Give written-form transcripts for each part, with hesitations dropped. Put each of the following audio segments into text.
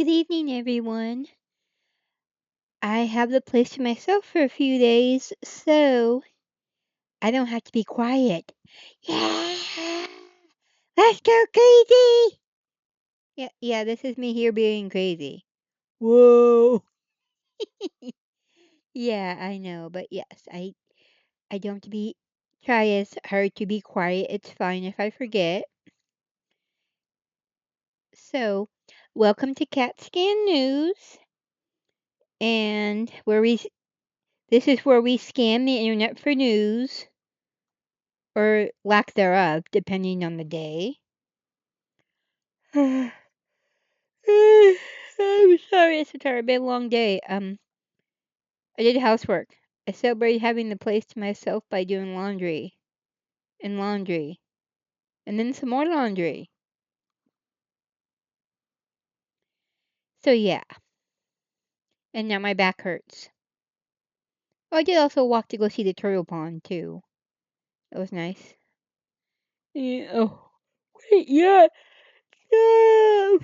Good evening, everyone. I have the place to myself for a few days, so I don't have to be quiet. Yeah! Let's go crazy! Yeah, this is me here being crazy. Whoa! Yeah, I know, but yes, I don't try as hard to be quiet. It's fine if I forget. So, welcome to CatSCAN News, and this is where we scan the internet for news or lack thereof, depending on the day. I'm sorry, it's been a long day. I did housework. I celebrated having the place to myself by doing laundry, and then some more laundry. So yeah, and now my back hurts. Oh, I did also walk to go see the turtle pond too. That was nice. Yeah, oh, wait, yeah, no.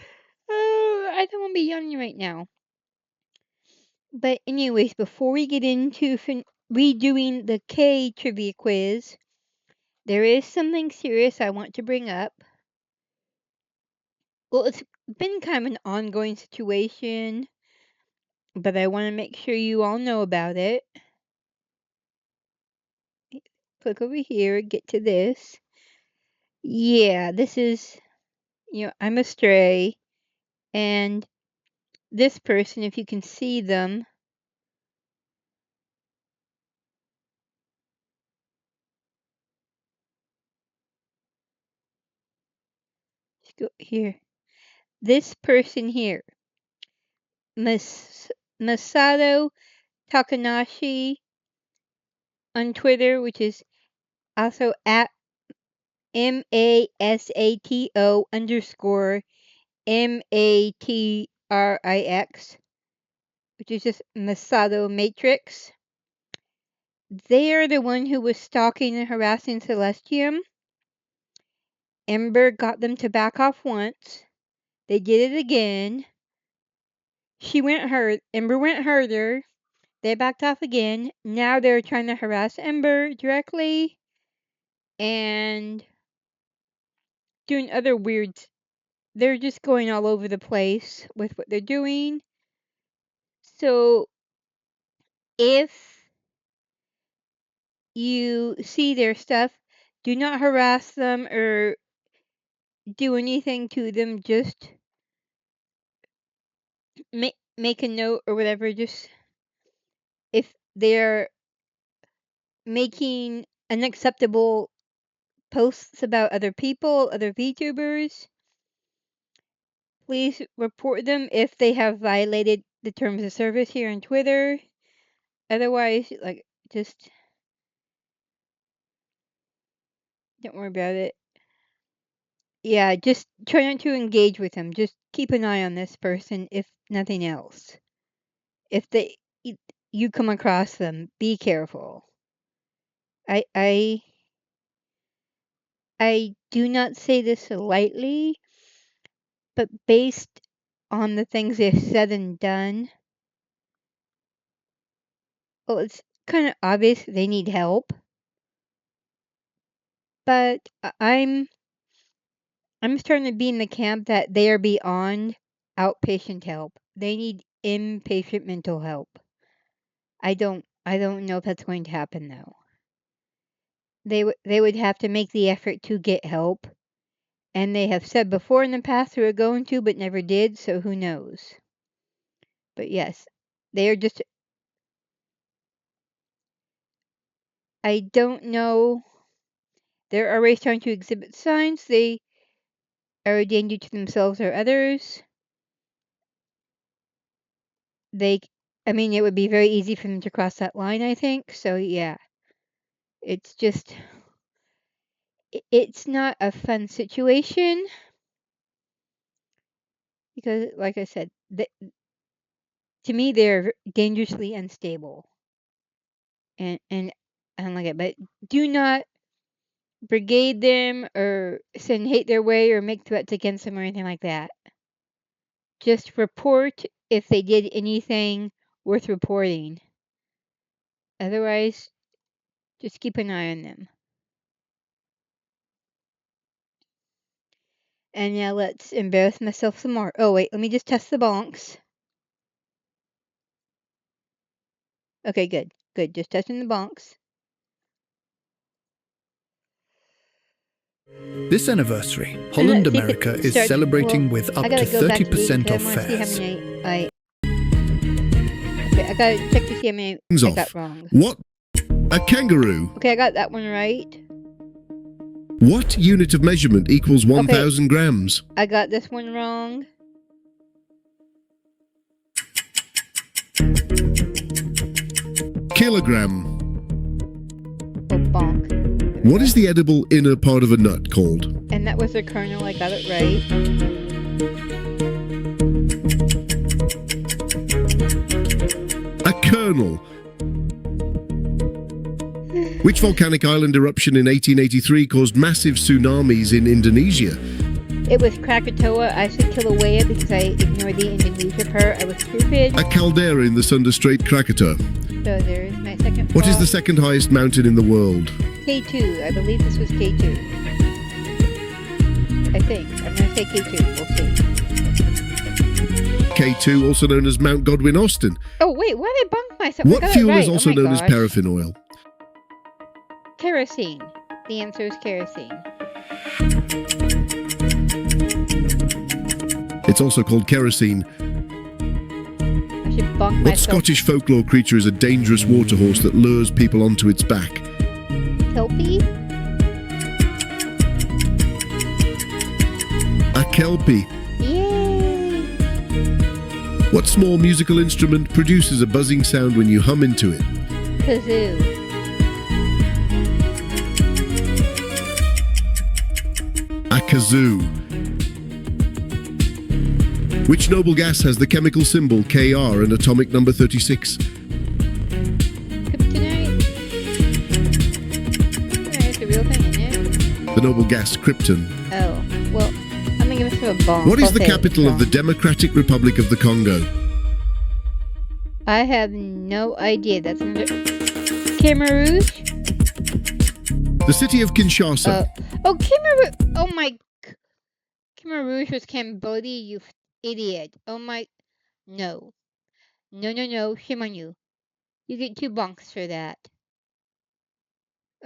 Oh, I don't want to be yawning right now. But anyways, before we get into redoing the K trivia quiz, there is something serious I want to bring up. Well, it's been kind of an ongoing situation, but I want to make sure you all know about it. Click over here, get to this. Yeah, this is, I'm a stray, and this person, if you can see them, just go here. This person here, Masato Takanashi on Twitter, which is also at MASATO_MATRIX, which is just Masato Matrix. They are the one who was stalking and harassing Celestium. Ember got them to back off once. They did it again. Ember went harder. They backed off again. Now they're trying to harass Ember directly and doing other weird. They're just going all over the place with what they're doing. So if you see their stuff, do not harass them or do anything to them. Just make a note or whatever. Just if they're making unacceptable posts about other people, other VTubers, please report them if they have violated the terms of service here on Twitter. Otherwise, just don't worry about it. Yeah, just try not to engage with them. Just keep an eye on this person, if nothing else. If you come across them, be careful. I I I do not say this lightly, but based on the things they've said and done, well, it's kind of obvious they need help. But I'm starting to be in the camp that they are beyond outpatient help. They need inpatient mental help. I don't know if that's going to happen though. They would have to make the effort to get help, and they have said before in the past they were going to, but never did. So who knows? But yes, they are just. I don't know. They're already starting to exhibit signs. They are a danger to themselves or others. They, I mean, it would be very easy for them to cross that line, I think. So yeah, it's just, it's not a fun situation because, like I said, to me they're dangerously unstable, and I don't like it. But do not brigade them or send hate their way or make threats against them or anything like that. Just report if they did anything worth reporting. Otherwise, just keep an eye on them. And now let's embarrass myself some more. Oh, wait, let me just test the bonks. Okay, good. Good. Just testing the bonks. This anniversary, Holland America is celebrating with up to 30% off fares. Okay, I gotta check to see how many I got wrong. What? A kangaroo? Okay, I got that one right. What unit of measurement equals 1,000 grams? I got this one wrong. Kilogram. Oh, bonk. What is the edible inner part of a nut called? And that was the kernel. I got it right. A kernel. Which volcanic island eruption in 1883 caused massive tsunamis in Indonesia? It was Krakatoa. I said Kilauea because I ignored the Indonesia part. I was stupid. A caldera in the Sunda Strait, Krakatoa. So there's my second What is the second highest mountain in the world? K2. I believe this was K2. I think. I'm going to say K2. We'll see. K2, also known as Mount Godwin Austen. Oh, wait. Why did I bunk myself? What fuel is also known as paraffin oil? Kerosene. The answer is kerosene. It's also called kerosene. I should bunk myself. What Scottish folklore creature is a dangerous water horse that lures people onto its back? Kelpie? A kelpie. Yay! What small musical instrument produces a buzzing sound when you hum into it? Kazoo. A kazoo. Which noble gas has the chemical symbol Kr and atomic number 36? Kryptonite? It's a real thing, isn't it? The noble gas krypton. Oh, well, I'm gonna give it a bonk. What is the capital of the Democratic Republic of the Congo? I have no idea. That's under Cameroon? The city of Kinshasa. Cameroon! Oh my... Cameroon was Cambodia, you idiot. Oh my... No. No. Shame on you. You get 2 bonks for that.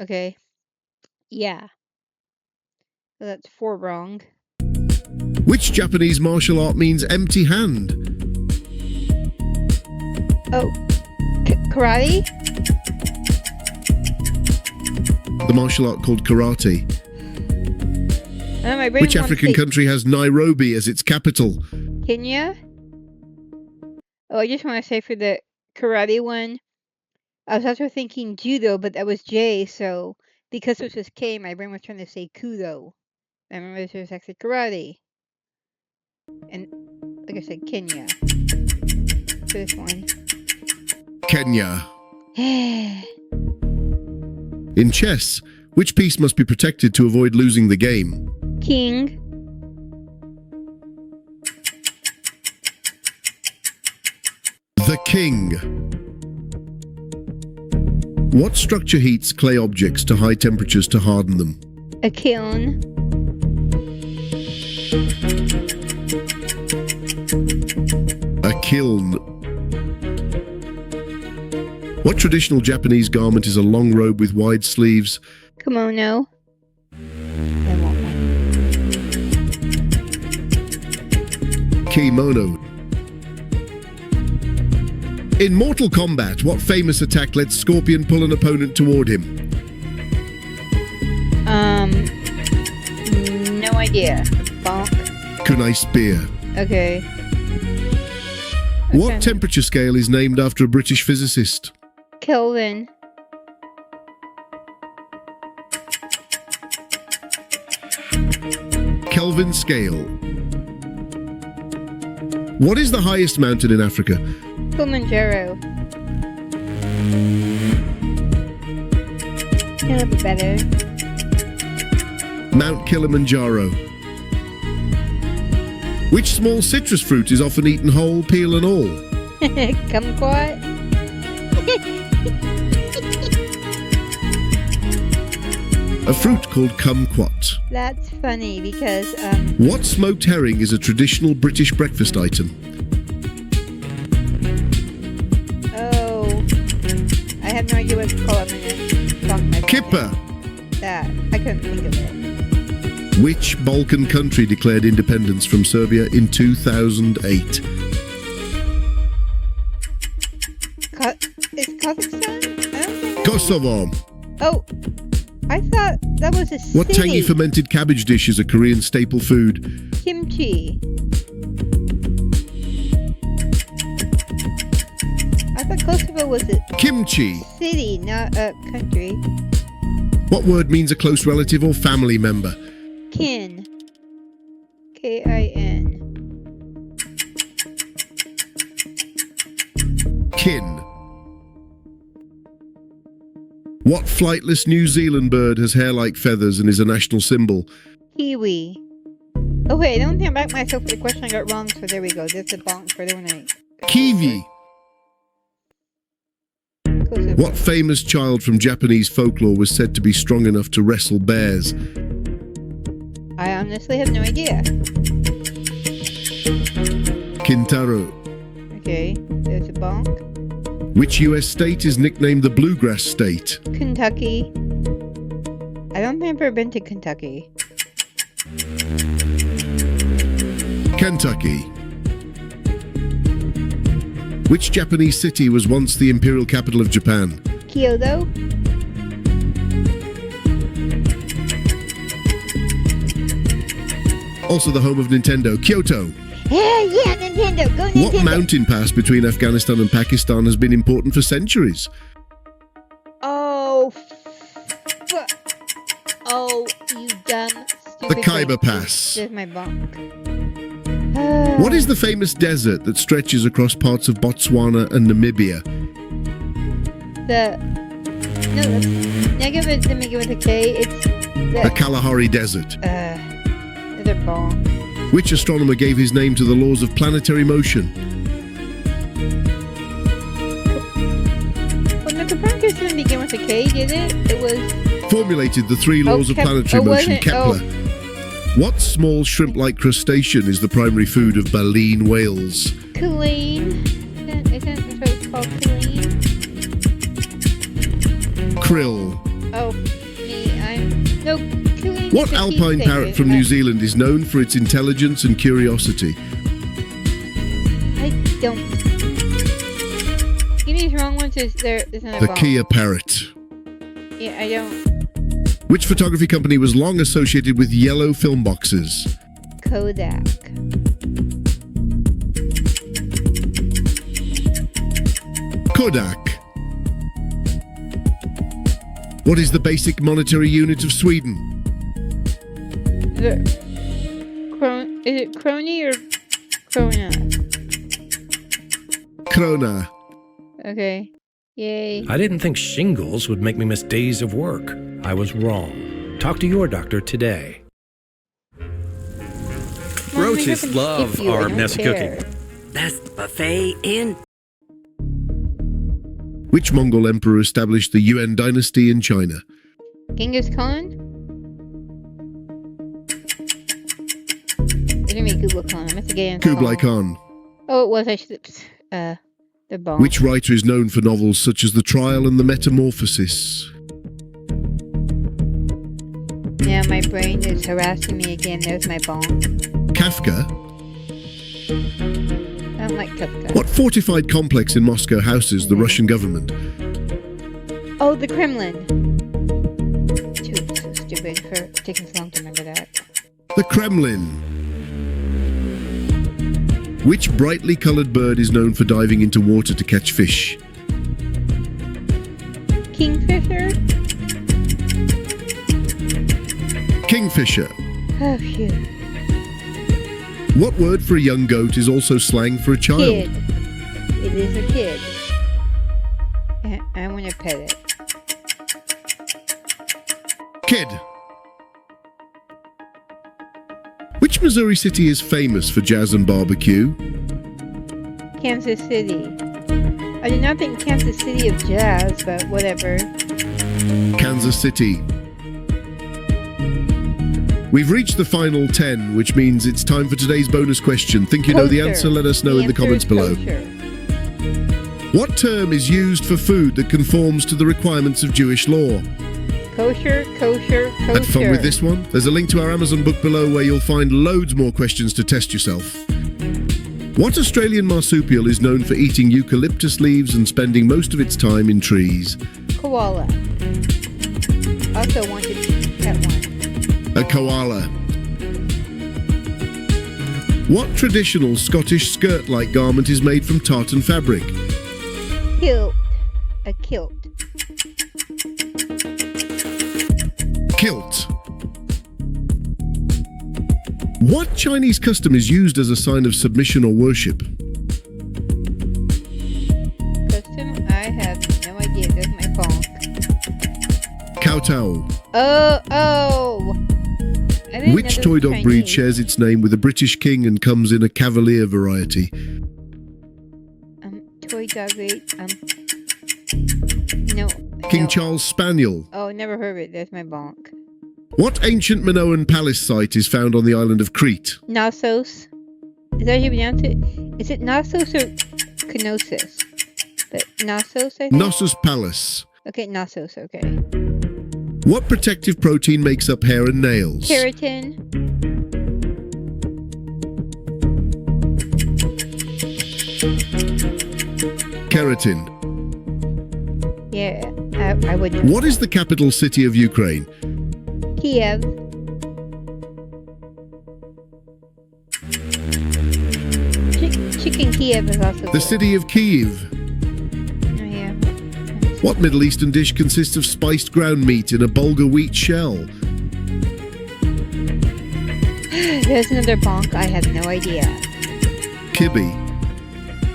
Okay. Yeah. So that's 4 wrong. Which Japanese martial art means empty hand? Oh. Karate? The martial art called karate. Which African country has Nairobi as its capital? Kenya? Oh, I just want to say for the karate one, I was also thinking judo, but that was J, so because this was K, my brain was trying to say kudo. I remember this was actually karate. And like I said, Kenya. For this one. Kenya. In chess, which piece must be protected to avoid losing the game? King. The king. What structure heats clay objects to high temperatures to harden them? A kiln. A kiln. What traditional Japanese garment is a long robe with wide sleeves? Kimono. I want one. Kimono. In Mortal Kombat, what famous attack lets Scorpion pull an opponent toward him? No idea. Bonk. Kunai Spear. Okay. What temperature scale is named after a British physicist? Kelvin. Kelvin scale. What is the highest mountain in Africa? Kilimanjaro. It'll be better. Mount Kilimanjaro. Which small citrus fruit is often eaten whole, peel and all? Kumquat. A fruit called kumquat. That's funny because What smoked herring is a traditional British breakfast item? oh, I have no idea what it's called. I'm gonna talk my phone. Kipper. That I couldn't think of it. Which Balkan country declared independence from Serbia in 2008? Is Kazakhstan? I don't think. Kosovo. Oh, I thought that was a city. What tangy fermented cabbage dish is a Korean staple food? Kimchi. I thought Kosovo was a Kimchi. city, not a country. What word means a close relative or family member? Kin. K-I-N. Kin. What flightless New Zealand bird has hair like feathers and is a national symbol? Kiwi. Oh wait, I don't think I backed myself for the question I got wrong, so there we go. There's a bonk for the one I... Kiwi. Kosovo. What famous child from Japanese folklore was said to be strong enough to wrestle bears? I honestly have no idea. Kintaro. Okay, there's a bonk. Which US state is nicknamed the Bluegrass State? Kentucky. I don't think I've ever been to Kentucky. Kentucky. Which Japanese city was once the imperial capital of Japan? Kyoto. Also the home of Nintendo, Kyoto. Yeah, Nintendo. Go Nintendo. What mountain pass between Afghanistan and Pakistan has been important for centuries? Oh, you dumb, stupid The Khyber thing. Pass. There's my bonk. What is the famous desert that stretches across parts of Botswana and Namibia? Let me give it a K. It's The the Kalahari Desert. the bonk. Which astronomer gave his name to the laws of planetary motion? Well, no, Copernicus didn't begin with a K, did it? It was Formulated the three laws of planetary motion, wasn't- Kepler. What small shrimp-like crustacean is the primary food of baleen whales? Colleen. Isn't what it's called, Colleen? Krill. Oh, no, Colleen. What is a alpine sea parrot from snake. New Zealand is known for its intelligence and curiosity? I don't. Give me these wrong ones. Isn't a The bonk. Kia parrot. Yeah, I don't. Which photography company was long associated with yellow film boxes? Kodak. Kodak. What is the basic monetary unit of Sweden? Is it crony or krona? Krona. Okay. Yay. I didn't think shingles would make me miss days of work. I was wrong. Talk to your doctor today. Mom, Roaches I don't love skip you, I our don't messy care. cooking. Best buffet in. Which Mongol emperor established the Yuan dynasty in China? Genghis Khan? It's gonna be Kublai Khan. I meant to get in. Kublai Khan. Oh, it was. I should. The bomb. Which writer is known for novels such as The Trial and the Metamorphosis? Now my brain is harassing me again. There's my bomb. Kafka. I don't like Kafka. What fortified complex in Moscow houses the Russian government? Oh, the Kremlin. Too so stupid for taking so long to remember that. The Kremlin. Which brightly coloured bird is known for diving into water to catch fish? Kingfisher? Kingfisher. Oh, phew. What word for a young goat is also slang for a child? Kid. It is a kid. I want to pet it. Kid. Which Which Missouri city is famous for jazz and barbecue? Kansas City. I did not think Kansas City of jazz, but whatever. Kansas City. We've reached the final 10, which means it's time for today's bonus question. Think you know the answer? Let us know in the comments below. Kosher. What term is used for food that conforms to the requirements of Jewish law? Kosher, kosher, kosher. Had fun with this one? There's a link to our Amazon book below where you'll find loads more questions to test yourself. What Australian marsupial is known for eating eucalyptus leaves and spending most of its time in trees? Koala. Also wanted that one. A koala. What traditional Scottish skirt-like garment is made from tartan fabric? Kilt. A kilt. Kilt. What Chinese custom is used as a sign of submission or worship? Custom? I have no idea. There's my phone. Kowtow. Oh! I didn't Which know toy this was dog breed Chinese. shares its name with a British king and comes in a Cavalier variety? Toy dog breed. No. King no. Charles Spaniel. Oh, never heard of it. There's my bonk. What ancient Minoan palace site is found on the island of Crete? Knossos. Is that how you pronounce it? Is it Knossos or Kenosis? But Knossos, I think? Knossos Palace. Okay, Knossos, okay. What protective protein makes up hair and nails? Keratin. Keratin. Yeah, I wouldn't. What is the capital city of Ukraine? Kiev. Chicken Kiev is also The good. city of Kyiv. Oh, yeah. What Middle Eastern dish consists of spiced ground meat in a bulgur wheat shell? There's another bonk. I have no idea. Kibbe.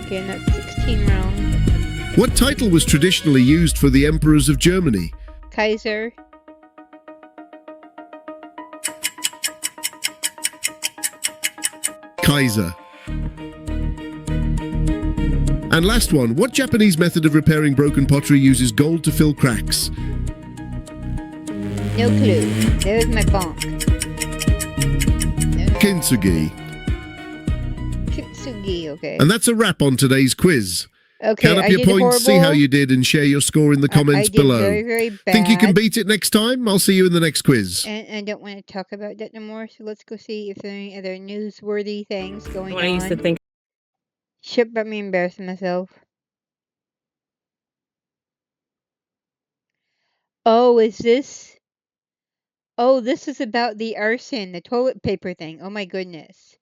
Okay, and that's 16 rounds. What title was traditionally used for the emperors of Germany? Kaiser. Kaiser. And last one, what Japanese method of repairing broken pottery uses gold to fill cracks? No clue. There's my bonk. Kintsugi. Kintsugi, okay. And that's a wrap on today's quiz. Okay, Count up I your did points, see horrible. how you did, and share your score in the comments I did below. very, very bad. Think you can beat it next time? I'll see you in the next quiz. And I don't want to talk about that no more, so let's go see if there are any other newsworthy things going What on. I used to think. Shit about me embarrassing myself. Oh, is this? Oh, this is about the arson, the toilet paper thing. Oh my goodness.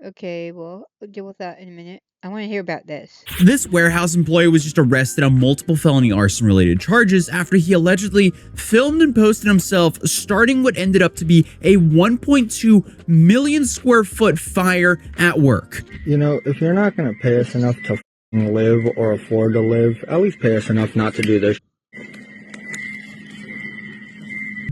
Okay, well, we'll deal with that in a minute. I want to hear about this. This warehouse employee was just arrested on multiple felony arson-related charges after he allegedly filmed and posted himself starting what ended up to be a 1.2 million square foot fire at work. You know, if you're not going to pay us enough to f***ing live or afford to live, at least pay us enough not to do this.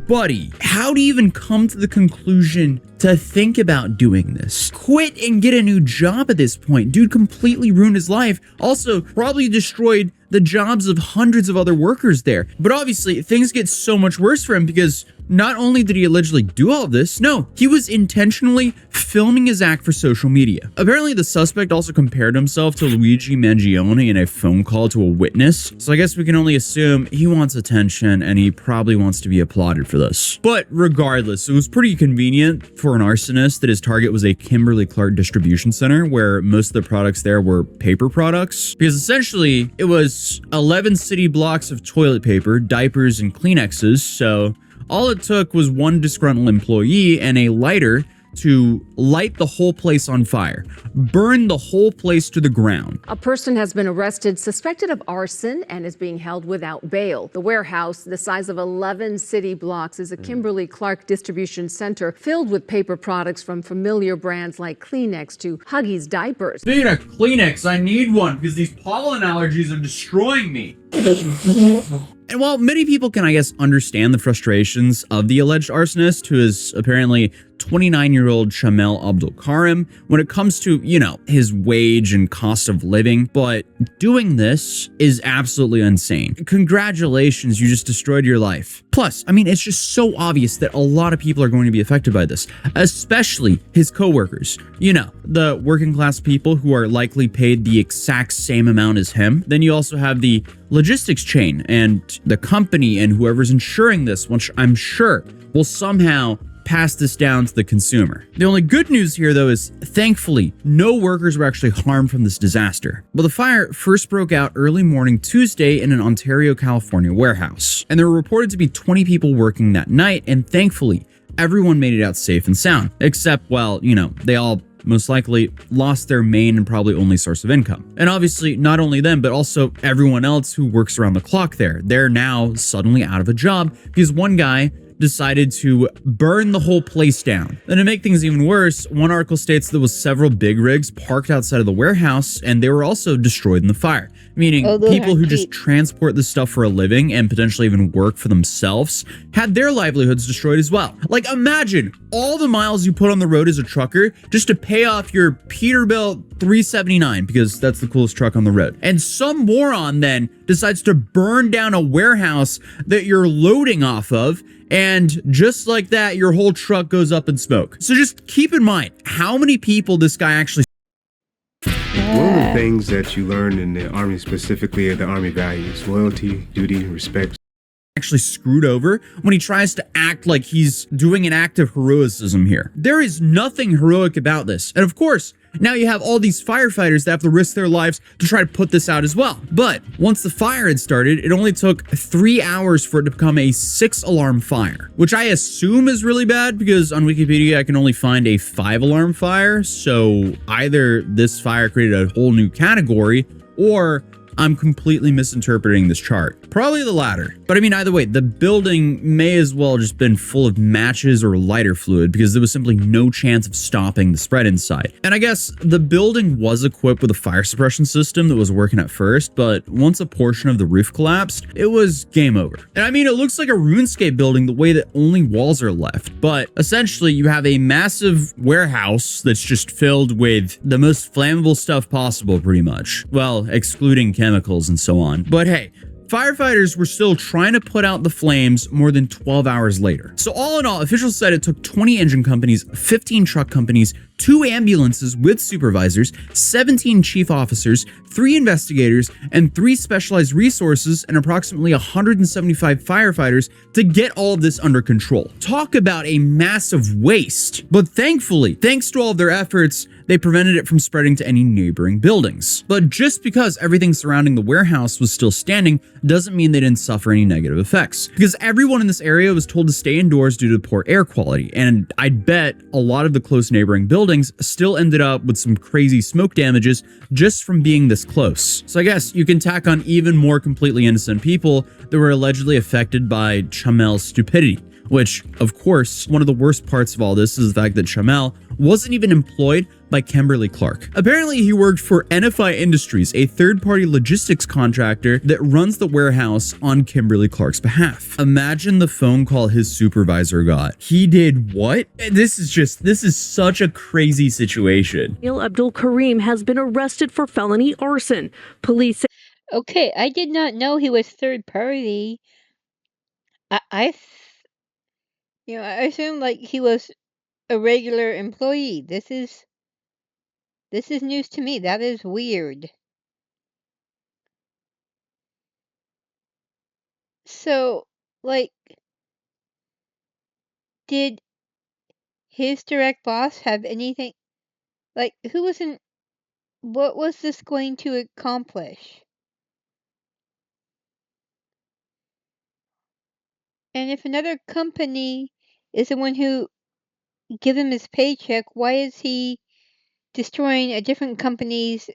Buddy, how do you even come to the conclusion to think about doing this? Quit and get a new job at this point. Dude completely ruined his life. Also, probably destroyed the jobs of hundreds of other workers there. But obviously, things get so much worse for him because not only did he allegedly do all of this, no, he was intentionally filming his act for social media. Apparently, the suspect also compared himself to Luigi Mangione in a phone call to a witness. So I guess we can only assume he wants attention and he probably wants to be applauded for this. But regardless, it was pretty convenient for an arsonist that his target was a Kimberly-Clark distribution center where most of the products there were paper products. Because essentially, it was 11 city blocks of toilet paper, diapers, and Kleenexes, so all it took was one disgruntled employee and a lighter to light the whole place on fire, burn the whole place to the ground. A person has been arrested suspected of arson and is being held without bail. The warehouse, the size of 11 city blocks, is a Kimberly-Clark distribution center filled with paper products from familiar brands like Kleenex to Huggies diapers. Speaking of Kleenex, I need one because these pollen allergies are destroying me. And while many people can, I guess, understand the frustrations of the alleged arsonist, who is apparently 29-year-old Shamel Abdul Karim, when it comes to, you know, his wage and cost of living, but doing this is absolutely insane. Congratulations, you just destroyed your life. Plus, I mean, it's just so obvious that a lot of people are going to be affected by this, especially his coworkers. You know, the working class people who are likely paid the exact same amount as him. Then you also have the logistics chain and the company and whoever's insuring this, which I'm sure will somehow pass this down to the consumer. The only good news here, though, is thankfully no workers were actually harmed from this disaster. Well, the fire first broke out early morning Tuesday in an Ontario, California warehouse, and there were reported to be 20 people working that night, and thankfully everyone made it out safe and sound, except, well, you know, they all most likely lost their main and probably only source of income. And obviously, not only them, but also everyone else who works around the clock there. They're now suddenly out of a job because one guy decided to burn the whole place down. And to make things even worse, one article states there was several big rigs parked outside of the warehouse and they were also destroyed in the fire. Meaning people who just transport this stuff for a living and potentially even work for themselves had their livelihoods destroyed as well. Like, imagine all the miles you put on the road as a trucker just to pay off your Peterbilt 379 because that's the coolest truck on the road. And some moron then decides to burn down a warehouse that you're loading off of, and just like that, your whole truck goes up in smoke. So just keep in mind how many people this guy actually. One of the things that you learn in the Army, specifically the Army values: loyalty, duty, respect. Actually screwed over when he tries to act like he's doing an act of heroism here. There is nothing heroic about this. And of course, now you have all these firefighters that have to risk their lives to try to put this out as well. But once the fire had started, it only took 3 hours for it to become a 6-alarm fire, which I assume is really bad because on Wikipedia I can only find a 5-alarm fire. So either this fire created a whole new category or I'm completely misinterpreting this chart. Probably the latter. But I mean, either way, the building may as well just been full of matches or lighter fluid because there was simply no chance of stopping the spread inside. And I guess the building was equipped with a fire suppression system that was working at first, but once a portion of the roof collapsed, it was game over. And I mean, it looks like a RuneScape building the way that only walls are left, but essentially you have a massive warehouse that's just filled with the most flammable stuff possible, pretty much. Well, excluding chemicals and so on. But hey, firefighters were still trying to put out the flames more than 12 hours later. So all in all, officials said it took 20 engine companies, 15 truck companies, 2 ambulances with supervisors, 17 chief officers, 3 investigators, and 3 specialized resources, and approximately 175 firefighters to get all of this under control. Talk about a massive waste. But thankfully, thanks to all of their efforts, they prevented it from spreading to any neighboring buildings. But just because everything surrounding the warehouse was still standing doesn't mean they didn't suffer any negative effects. Because everyone in this area was told to stay indoors due to poor air quality, and I'd bet a lot of the close neighboring buildings still ended up with some crazy smoke damages just from being this close. So I guess you can tack on even more completely innocent people that were allegedly affected by Chamel's stupidity. Which, of course, one of the worst parts of all this is the fact that Shamel wasn't even employed by Kimberly-Clark. Apparently, he worked for NFI Industries, a third-party logistics contractor that runs the warehouse on Kimberly-Clark's behalf. Imagine the phone call his supervisor got. He did what? This is such a crazy situation. Abdul Karim has been arrested for felony arson. Police say— Okay, I did not know he was third party. I assumed like he was a regular employee. This is news to me. That is weird. So, like, did his direct boss have anything? Like, what was this going to accomplish? And if another company is the one who give him his paycheck, why is he destroying a different company's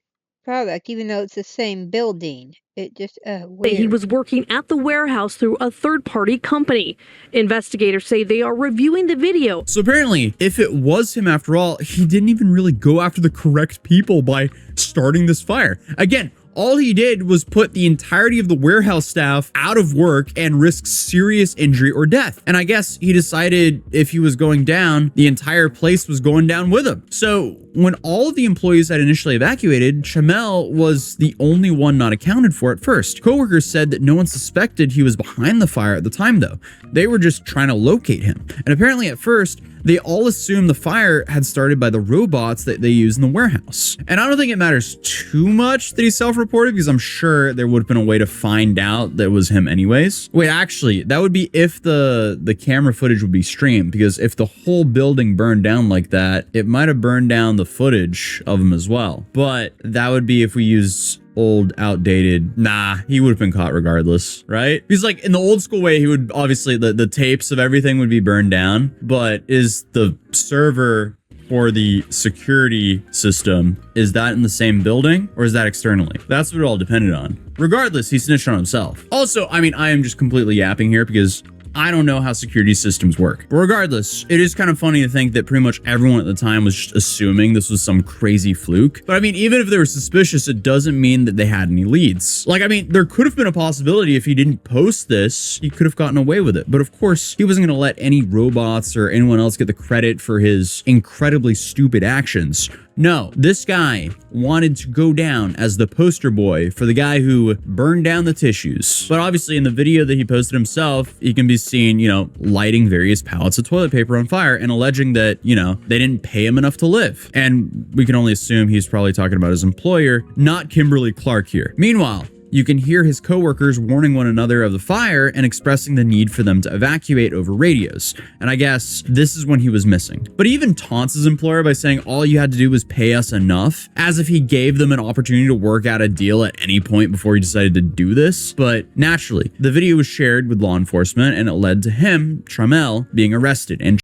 product, even though it's the same building? It just weird. He was working at the warehouse through a third-party company. Investigators say they are reviewing the video. So apparently, if it was him after all, he didn't even really go after the correct people by starting this fire. Again, All he did was put the entirety of the warehouse staff out of work and risk serious injury or death. And I guess he decided if he was going down, the entire place was going down with him. So when all of the employees had initially evacuated, Chamel was the only one not accounted for at first. Coworkers said that no one suspected he was behind the fire at the time though. They were just trying to locate him. And apparently at first, they all assumed the fire had started by the robots that they use in the warehouse. And I don't think it matters too much that he self-reported, because I'm sure there would have been a way to find out that it was him anyways. Wait, actually, that would be if the camera footage would be streamed, because if the whole building burned down like that, it might have burned down the footage of him as well. But that would be if we use old, outdated. Nah, he would have been caught regardless, right? Because like in the old school way, he would obviously, the tapes of everything would be burned down, but is the server for the security system, is that in the same building or is that externally? That's what it all depended on. Regardless, he snitched on himself. Also, I mean, I am just completely yapping here because I don't know how security systems work. But regardless, it is kind of funny to think that pretty much everyone at the time was just assuming this was some crazy fluke. But I mean, even if they were suspicious, it doesn't mean that they had any leads. Like, I mean, there could have been a possibility if he didn't post this, he could have gotten away with it. But of course, he wasn't going to let any robots or anyone else get the credit for his incredibly stupid actions. No, this guy wanted to go down as the poster boy for the guy who burned down the tissues. But obviously in the video that he posted himself, he can be seen, you know, lighting various pallets of toilet paper on fire and alleging that, you know, they didn't pay him enough to live. And we can only assume he's probably talking about his employer, not Kimberly Clark here. Meanwhile, you can hear his coworkers warning one another of the fire and expressing the need for them to evacuate over radios. And I guess this is when he was missing. But he even taunts his employer by saying all you had to do was pay us enough, as if he gave them an opportunity to work out a deal at any point before he decided to do this. But naturally, the video was shared with law enforcement and it led to him, Trammell, being arrested. And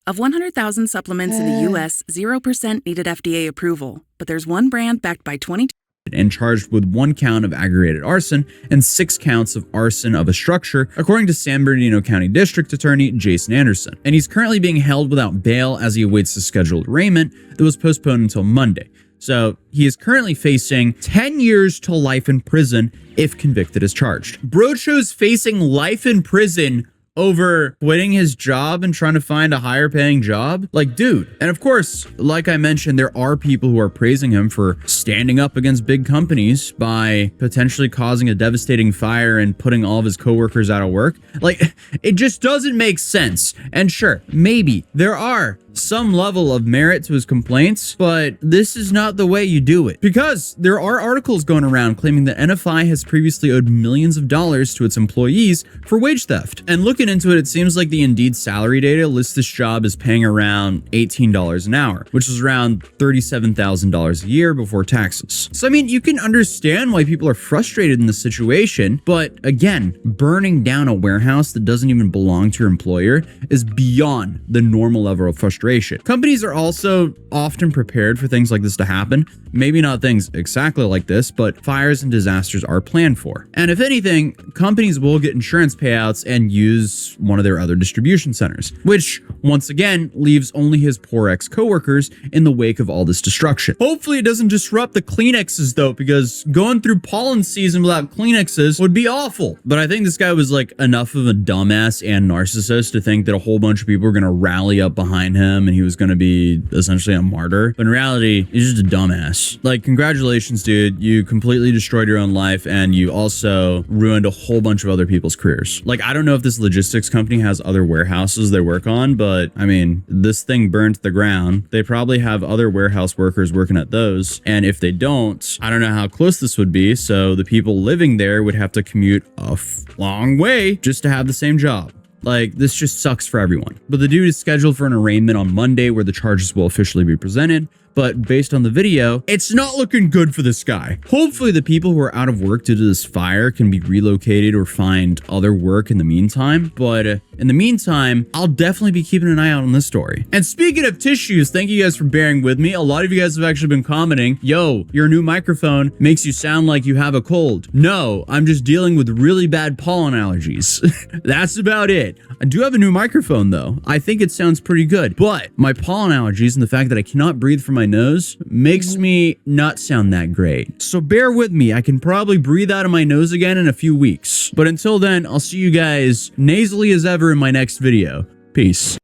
of 100,000 supplements in the U.S., 0% needed FDA approval. But there's one brand backed by 22 and charged with 1 count of aggravated arson and 6 counts of arson of a structure, according to San Bernardino County District Attorney Jason Anderson. And he's currently being held without bail as he awaits the scheduled arraignment that was postponed until Monday. So he is currently facing 10 years to life in prison if convicted as charged. Brocho's facing life in prison over quitting his job and trying to find a higher paying job? Like, dude. And of course, like I mentioned, there are people who are praising him for standing up against big companies by potentially causing a devastating fire and putting all of his coworkers out of work. Like, it just doesn't make sense. And sure, maybe there are some level of merit to his complaints, but this is not the way you do it. Because there are articles going around claiming that NFI has previously owed millions of dollars to its employees for wage theft. And looking into it, it seems like the Indeed salary data lists this job as paying around $18 an hour, which is around $37,000 a year before taxes. So I mean, you can understand why people are frustrated in this situation, but again, burning down a warehouse that doesn't even belong to your employer is beyond the normal level of frustration. Companies are also often prepared for things like this to happen. Maybe not things exactly like this, but fires and disasters are planned for. And if anything, companies will get insurance payouts and use one of their other distribution centers, which once again leaves only his poor ex-coworkers in the wake of all this destruction. Hopefully it doesn't disrupt the Kleenexes though, because going through pollen season without Kleenexes would be awful. But I think this guy was like enough of a dumbass and narcissist to think that a whole bunch of people were going to rally up behind him and he was going to be essentially a martyr. But in reality, he's just a dumbass. Like, congratulations, dude. You completely destroyed your own life and you also ruined a whole bunch of other people's careers. Like, I don't know if this logistics company has other warehouses they work on, but I mean, this thing burned to the ground. They probably have other warehouse workers working at those. And if they don't, I don't know how close this would be. So the people living there would have to commute a long way just to have the same job. Like, this just sucks for everyone. But the dude is scheduled for an arraignment on Monday where the charges will officially be presented. But based on the video, it's not looking good for this guy. Hopefully the people who are out of work due to this fire can be relocated or find other work in the meantime. But in the meantime, I'll definitely be keeping an eye out on this story. And speaking of tissues, thank you guys for bearing with me. A lot of you guys have actually been commenting, yo, your new microphone makes you sound like you have a cold. No, I'm just dealing with really bad pollen allergies. That's about it. I do have a new microphone though. I think it sounds pretty good, but my pollen allergies and the fact that I cannot breathe from my my nose makes me not sound that great. So bear with me. I can probably breathe out of my nose again in a few weeks. But until then, I'll see you guys nasally as ever in my next video. Peace.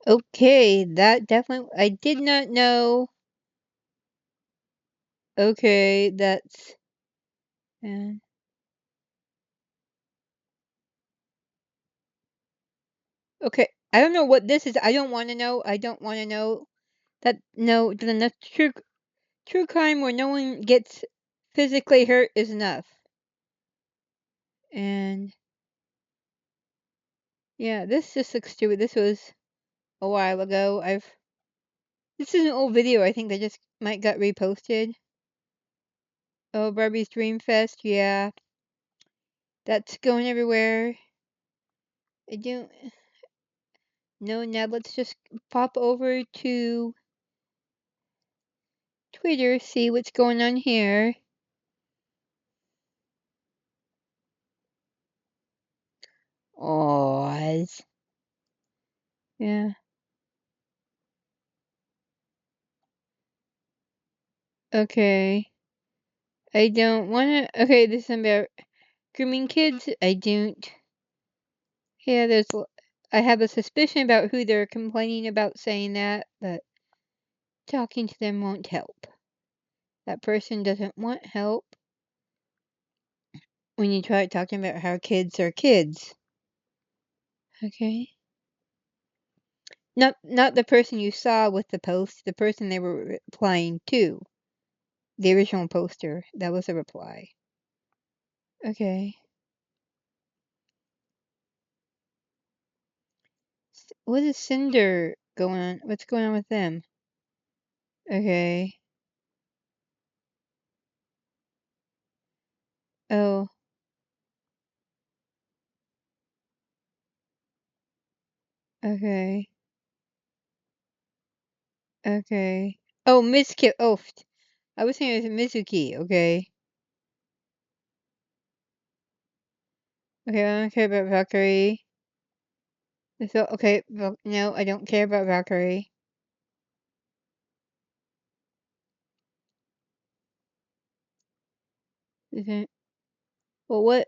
Okay, that definitely, I did not know. Okay, that's, okay, I don't know what this is. I don't want to know. I don't want to know. That, no, then that's true crime where no one gets physically hurt is enough. And, yeah, this just looks stupid. This was a while ago. This is an old video, I think, that just might got reposted. Oh, Barbie's Dream Fest, yeah. That's going everywhere. I don't know. Now let's just pop over to Twitter, see what's going on here. Oz. Yeah. Okay. I don't wanna. Okay, this is about grooming kids. I don't. Yeah, I have a suspicion about who they're complaining about saying that, but talking to them won't help. That person doesn't want help when you try talking about how kids are kids. Okay. Not the person you saw with the post, the person they were replying to. The original poster. That was a reply. Okay. What is Cinder going on? What's going on with them? Okay. Oh. Okay. Okay. Oh, Mizuki. Oh, I was thinking it was Mizuki. Okay. Okay, I don't care about Valkyrie. So, okay, no, I don't care about Valkyrie. Isn't. Well, what?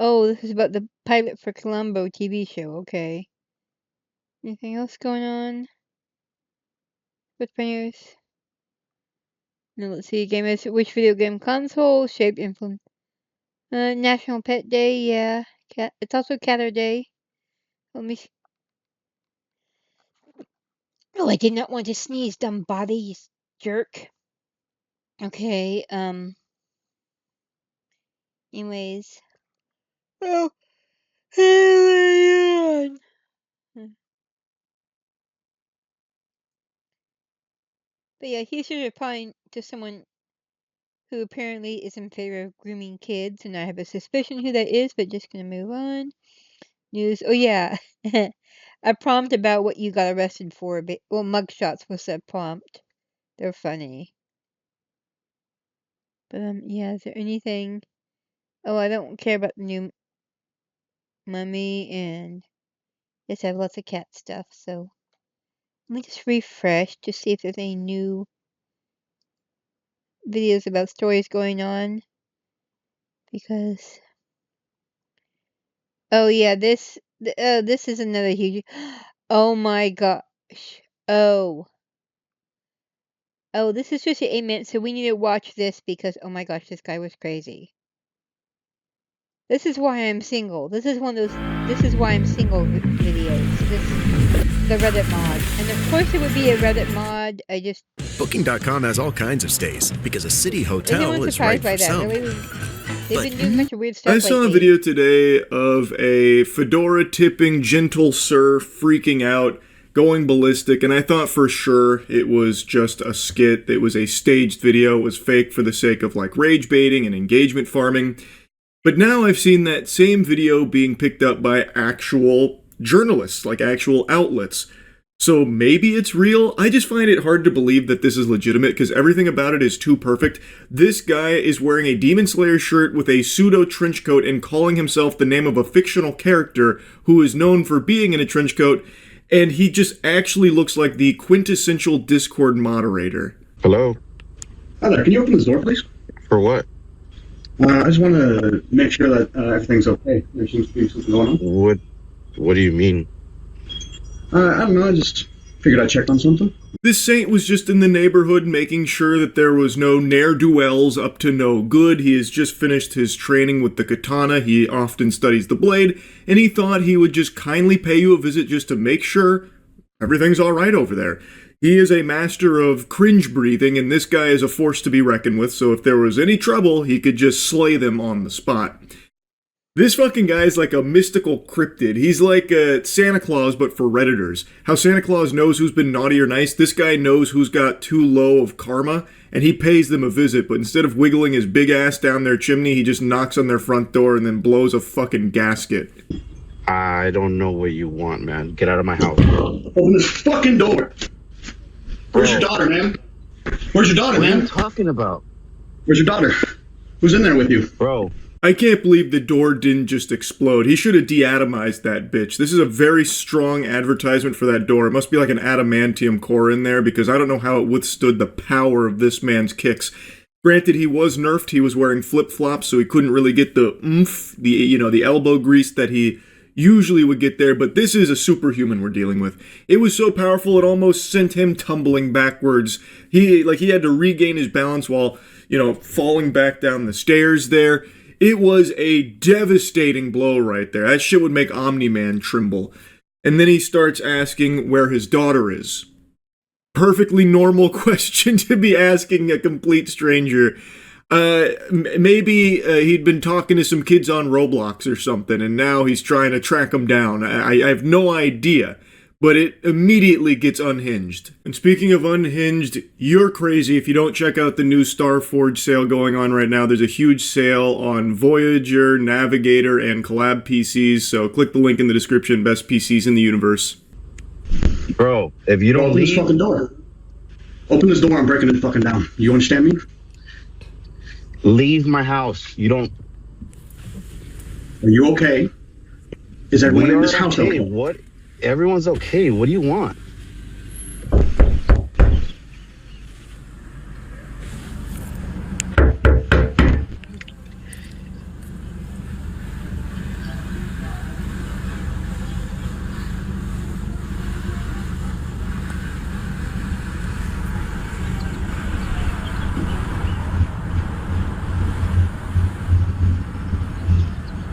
Oh, this is about the pilot for Columbo TV show. Okay. Anything else going on with players? No, let's see. Game is which video game console shaped influence? National Pet Day. Yeah, cat. It's also Catter Day. Let me. Oh, I did not want to sneeze, dumb body, you jerk. Okay. Anyways. Oh. Alien. But yeah, he's just replying to someone who apparently is in favor of grooming kids, and I have a suspicion who that is, but just gonna move on. News. Oh yeah, a prompt about what you got arrested for. Well, mugshots was the prompt. They're funny. But yeah. Is there anything? Oh, I don't care about the new mummy, and just have lots of cat stuff. So let me just refresh to see if there's any new videos about stories going on. Because oh yeah, this is another huge. Oh my gosh. Oh. Oh, this is just 8 minutes, so we need to watch this because oh my gosh, this guy was crazy. This is why I'm single. This is one of those. This is why I'm single videos. The Reddit mod, and of course it would be a Reddit mod. Booking.com has all kinds of stays because a city hotel is right for some. Really, they've been doing a bunch of weird stuff. I saw a video today of a fedora tipping gentle sir freaking out, going ballistic, and I thought for sure it was just a skit. It was a staged video. It was fake for the sake of like rage baiting and engagement farming. But now I've seen that same video being picked up by actual journalists, like actual outlets. So maybe it's real. I just find it hard to believe that this is legitimate because everything about it is too perfect. This guy is wearing a Demon Slayer shirt with a pseudo trench coat and calling himself the name of a fictional character who is known for being in a trench coat. and he just actually looks like the quintessential Discord moderator. Hello? Hi there, can you open this door, please? For what? I just want to make sure that everything's okay. There seems to be something going on. What do you mean? I don't know, I just figured I'd check on something. This saint was just in the neighborhood making sure that there was no ne'er-do-wells up to no good. He has just finished his training with the katana. He often studies the blade, and he thought he would just kindly pay you a visit just to make sure everything's all right over there. He is a master of cringe breathing, and this guy is a force to be reckoned with, so if there was any trouble, he could just slay them on the spot. This fucking guy is like a mystical cryptid. He's like Santa Claus, but for Redditors. How Santa Claus knows who's been naughty or nice, this guy knows who's got too low of karma, and he pays them a visit, but instead of wiggling his big ass down their chimney, he just knocks on their front door and then blows a fucking gasket. I don't know what you want, man. Get out of my house. Open this fucking door! Where's your daughter, man? Where's your daughter, man? What are you talking about? Where's your daughter? Who's in there with you? Bro. I can't believe the door didn't just explode. He should have deatomized that bitch. This is a very strong advertisement for that door. It must be like an adamantium core in there, because I don't know how it withstood the power of this man's kicks. Granted, he was nerfed. He was wearing flip-flops, so he couldn't really get the oomph, the elbow grease that he usually would get there, but this is a superhuman we're dealing with. It was so powerful it almost sent him tumbling backwards. He had to regain his balance while, falling back down the stairs there. It was a devastating blow right there. That shit would make Omni-Man tremble. And then he starts asking where his daughter is. Perfectly normal question to be asking a complete stranger. Maybe he'd been talking to some kids on Roblox or something, and now he's trying to track them down. I have no idea, but it immediately gets unhinged. And speaking of unhinged, you're crazy if you don't check out the new Starforge sale going on right now. There's a huge sale on Voyager, Navigator, and Collab PCs, so click the link in the description, best PCs in the universe. Bro, if you don't open this fucking door. Open this door, I'm breaking it fucking down. You understand me? Leave my house. You don't... Are you okay? Is everyone in this house okay? What? Everyone's okay. What do you want?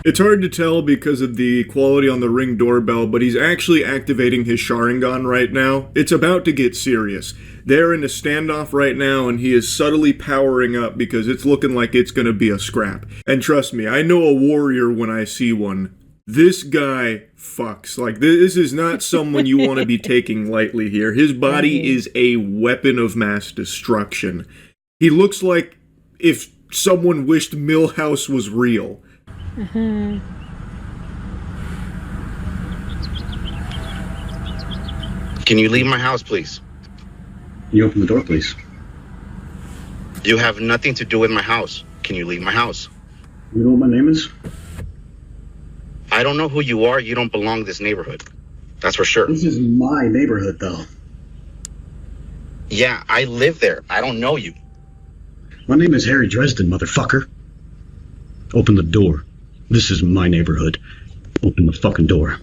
It's hard to tell because of the quality on the Ring doorbell, but he's actually activating his Sharingan right now. It's about to get serious. They're in a standoff right now, and he is subtly powering up because it's looking like it's gonna be a scrap. And trust me, I know a warrior when I see one. This guy fucks. Like, this is not someone you want to be taking lightly here. His body is a weapon of mass destruction. He looks like if someone wished Millhouse was real. Mm-hmm. Can you leave my house, please? Can you open the door, please? You have nothing to do with my house. Can you leave my house? You know what my name is? I don't know who you are. You don't belong to this neighborhood. That's for sure. This is my neighborhood, though. Yeah, I live there. I don't know you. My name is Harry Dresden, motherfucker. Open the door. This is my neighborhood. Open the fucking door.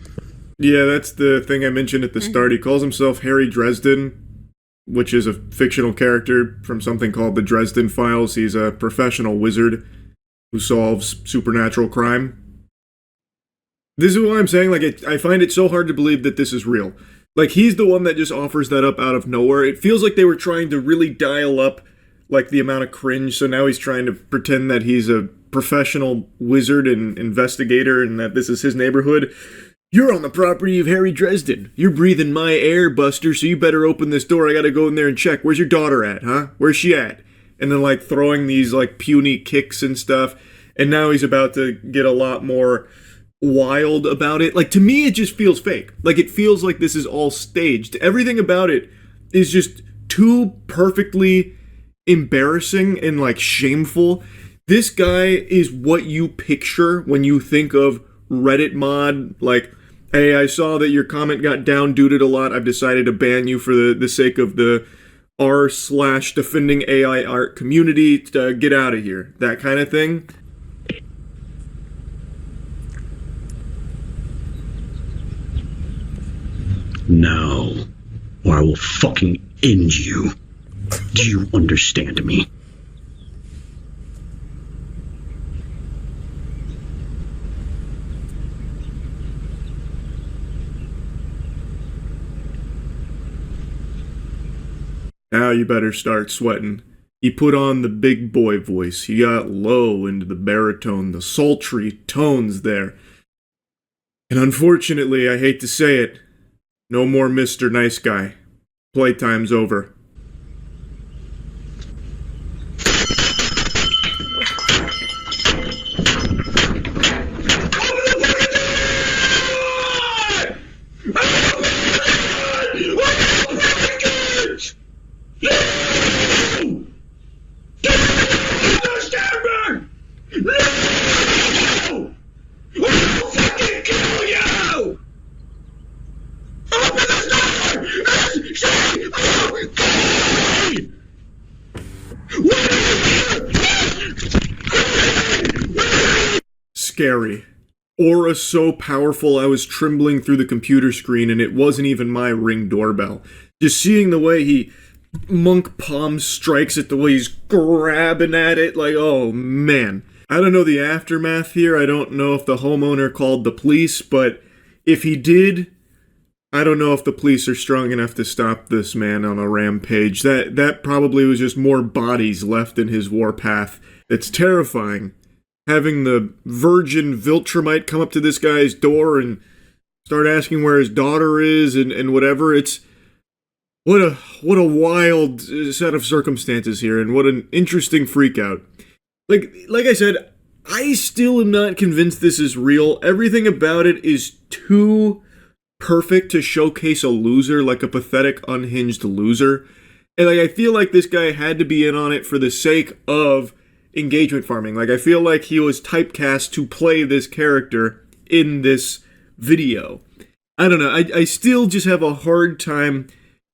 Yeah, that's the thing I mentioned at the start. He calls himself Harry Dresden, which is a fictional character from something called the Dresden Files. He's a professional wizard who solves supernatural crime. This is why I'm saying, I find it so hard to believe that this is real. Like, he's the one that just offers that up out of nowhere. It feels like they were trying to really dial up, the amount of cringe, so now he's trying to pretend that he's a professional wizard and investigator and that this is his neighborhood. You're on the property of Harry Dresden. You're breathing my air, Buster, so you better open this door. I gotta go in there and check. Where's your daughter at, huh? Where's she at? And then, throwing these, puny kicks and stuff. And now he's about to get a lot more wild about it. To me, it just feels fake. It feels like this is all staged. Everything about it is just too perfectly embarrassing and, shameful. This guy is what you picture when you think of Reddit mod, Hey, I saw that your comment got down duded a lot. I've decided to ban you for the sake of the r slash defending AI art community. To get out of here. That kind of thing. Now, or I will fucking end you. Do you understand me? Now you better start sweating. He put on the big boy voice. He got low into the baritone, the sultry tones there. And unfortunately, I hate to say it, no more Mr. Nice Guy. Playtime's over. Scary. Aura so powerful I was trembling through the computer screen and it wasn't even my Ring doorbell. Just seeing the way he monk palm strikes it, the way he's grabbing at it, like, oh man. I don't know the aftermath here. I don't know if the homeowner called the police, but if he did, I don't know if the police are strong enough to stop this man on a rampage. That probably was just more bodies left in his warpath. It's terrifying. Having the virgin Viltrumite come up to this guy's door and start asking where his daughter is and whatever. It's what a wild set of circumstances here, and what an interesting freakout. Like I said, I still am not convinced this is real. Everything about it is too perfect to showcase a loser, like a pathetic, unhinged loser. And I feel like this guy had to be in on it for the sake of engagement farming. I feel like he was typecast to play this character in this video. I don't know. I still just have a hard time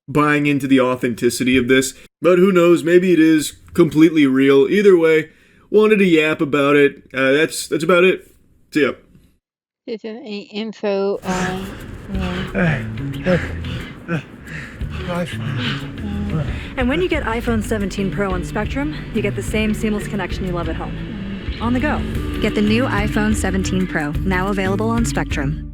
buying into the authenticity of this. But who knows? Maybe it is completely real. Either way, wanted to yap about it. That's about it. See ya. There's any info on... And when you get iPhone 17 Pro on Spectrum, you get the same seamless connection you love at home. On the go. Get the new iPhone 17 Pro, now available on Spectrum.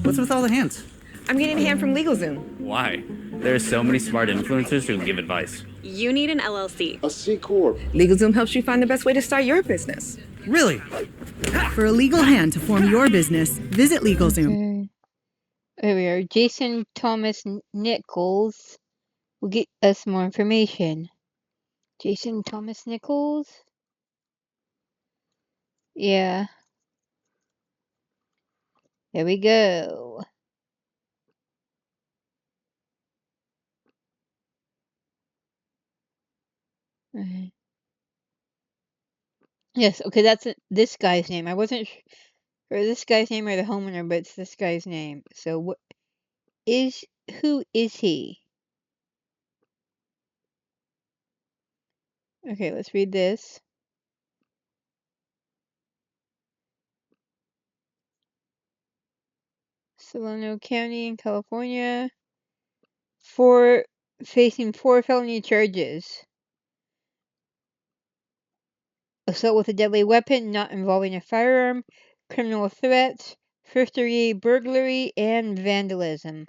What's with all the hands? I'm getting a hand from LegalZoom. Why? There are so many smart influencers who can give advice. You need an LLC. A C Corp. LegalZoom helps you find the best way to start your business. Really? For a legal hand to form your business, visit LegalZoom. There we are. Jason Thomas Nichols will get us more information. Jason Thomas Nichols? Yeah. There we go. Right. Yes, okay, that's this guy's name. I wasn't sure this guy's name or the homeowner, but it's this guy's name. So who is he? Okay, let's read this. Solano County in California. Facing 4 felony charges. Assault with a deadly weapon not involving a firearm, criminal threats, first-degree burglary, and vandalism.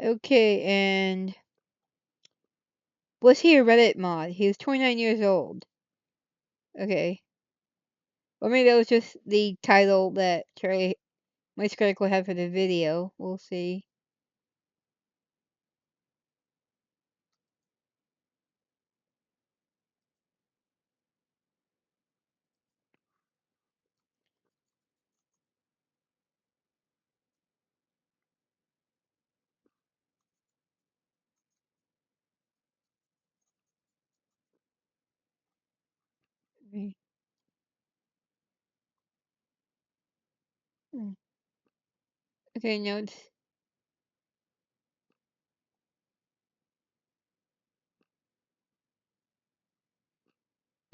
Okay, and was he a Reddit mod? He was 29 years old. Okay. Or maybe that was just the title that Charlie Mice Critical had for the video. We'll see. Okay. Okay, notes.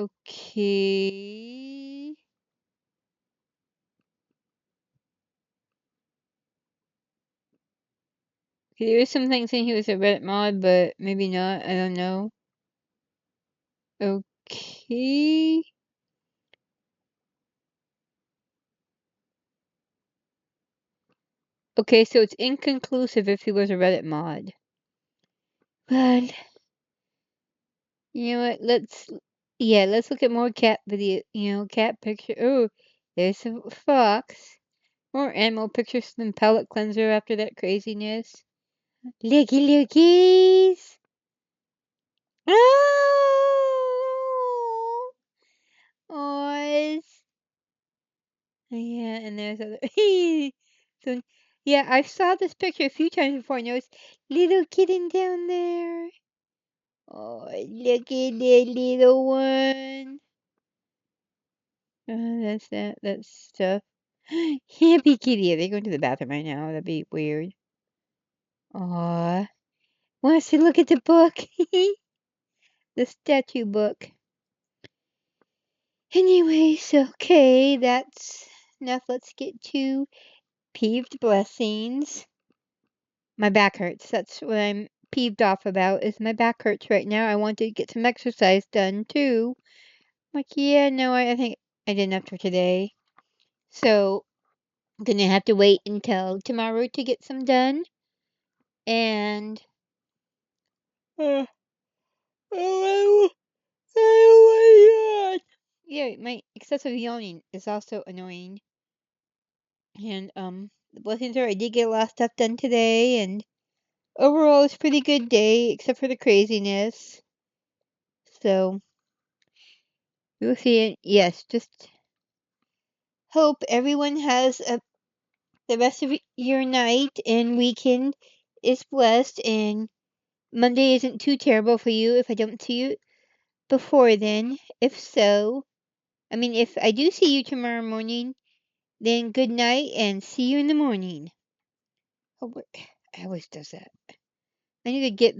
Okay. Okay, there is some things saying he was a Reddit mod, but maybe not. I don't know. Okay. Okay, so it's inconclusive if he was a Reddit mod. But you know what? Let's look at more cat video. Cat picture. Oh, there's a fox. More animal pictures than palette cleanser after that craziness. Looky lookies. Oh, oh, yeah, and there's other. So, yeah, I saw this picture a few times before. I noticed little kitten down there. Oh, look at that little one. That's that. That's stuff. Happy kitty. Are they going to the bathroom right now? That'd be weird. Aw. Wants to look at the book. The statue book. Anyways, okay, that's enough. Let's get to peeved blessings. My back hurts. That's what I'm peeved off about is my back hurts right now. I want to get some exercise done too. I'm like, yeah, no, I think I did enough for today. So I'm gonna have to wait until tomorrow to get some done. And oh, oh my god. Yeah, my excessive yawning is also annoying. And the blessings are I did get a lot of stuff done today, and overall it's a pretty good day except for the craziness. So we'll see it. Yes, just hope everyone has the rest of your night and weekend is blessed and Monday isn't too terrible for you if I don't see you before then. If so, if I do see you tomorrow morning, then good night and see you in the morning. Oh, I always does that. I need to get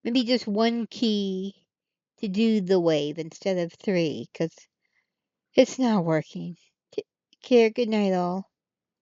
maybe just one key to do the wave instead of three, because it's not working. Take care. Good night, all.